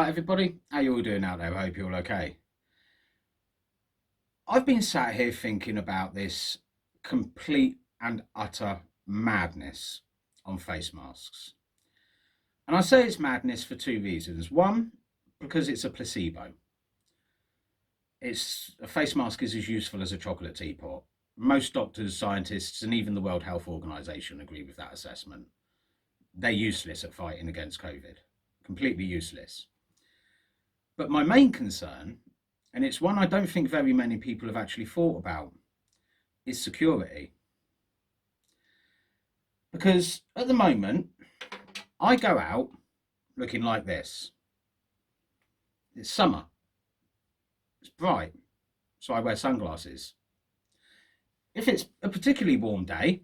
Right, everybody, how you all doing out there? I hope you're all okay. I've been sat here thinking about this complete and utter madness on face masks. And I say it's madness for two reasons. One, because it's a placebo. A face mask is as useful as a chocolate teapot. Most doctors, scientists, and even the World Health Organization agree with that assessment. They're useless at fighting against COVID. Completely useless. But my main concern, and it's one I don't think very many people have actually thought about, is security. Because at the moment, I go out looking like this. It's summer. It's bright. So I wear sunglasses. If it's a particularly warm day,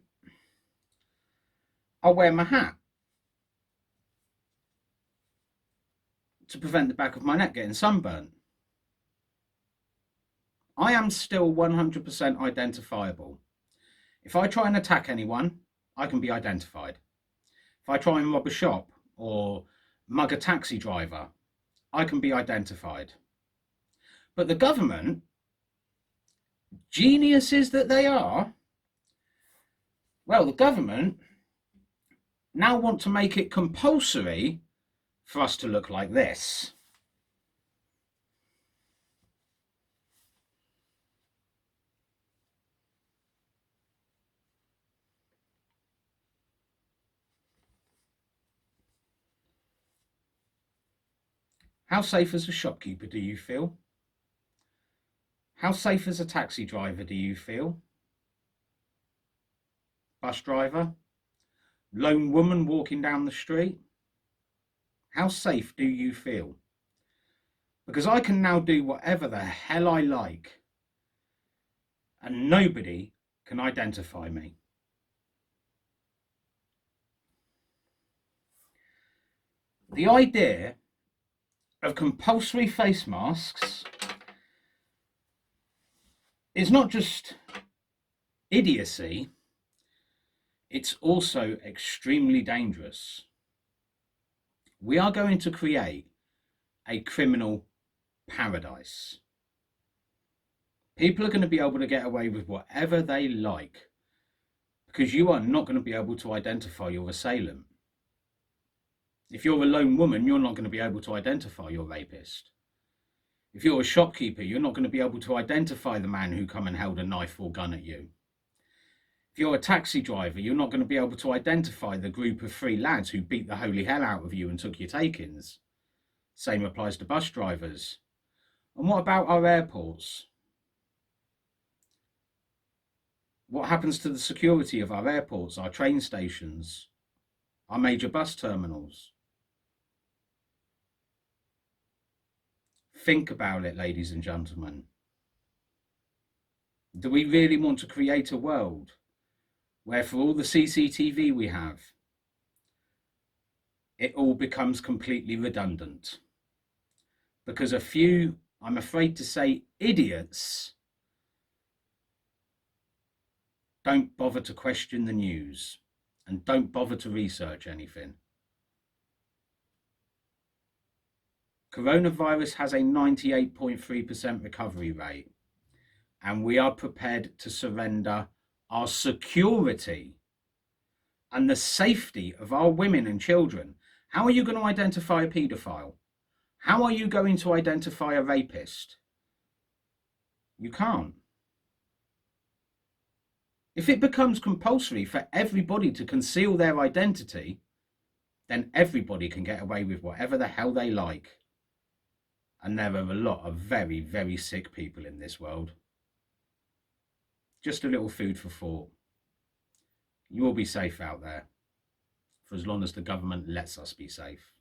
I'll wear my hat to prevent the back of my neck getting sunburnt. I am still 100% identifiable. If I try and attack anyone, I can be identified. If I try and rob a shop or mug a taxi driver, I can be identified. But the government, geniuses that they are, well, the government now want to make it compulsory for us to look like this. How safe as a shopkeeper do you feel? How safe as a taxi driver do you feel? Bus driver? Lone woman walking down the street? How safe do you feel? Because I can now do whatever the hell I like and nobody can identify me. The idea of compulsory face masks is not just idiocy, it's also extremely dangerous. We are going to create a criminal paradise. People are going to be able to get away with whatever they like because you are not going to be able to identify your assailant. If you're a lone woman, you're not going to be able to identify your rapist. If you're a shopkeeper, you're not going to be able to identify the man who come and held a knife or gun at you. If you're a taxi driver, you're not going to be able to identify the group of three lads who beat the holy hell out of you and took your takings. Same applies to bus drivers. And what about our airports? What happens to the security of our airports, our train stations, our major bus terminals? Think about it, ladies and gentlemen. Do we really want to create a world where for all the CCTV we have, it all becomes completely redundant? Because a few, I'm afraid to say, idiots don't bother to question the news and don't bother to research anything. Coronavirus has a 98.3% recovery rate, and we are prepared to surrender our security and the safety of our women and children. How are you going to identify a paedophile? How are you going to identify a rapist? You can't. If it becomes compulsory for everybody to conceal their identity, then everybody can get away with whatever the hell they like. And there are a lot of very, very sick people in this world. Just a little food for thought. You will be safe out there for as long as the government lets us be safe.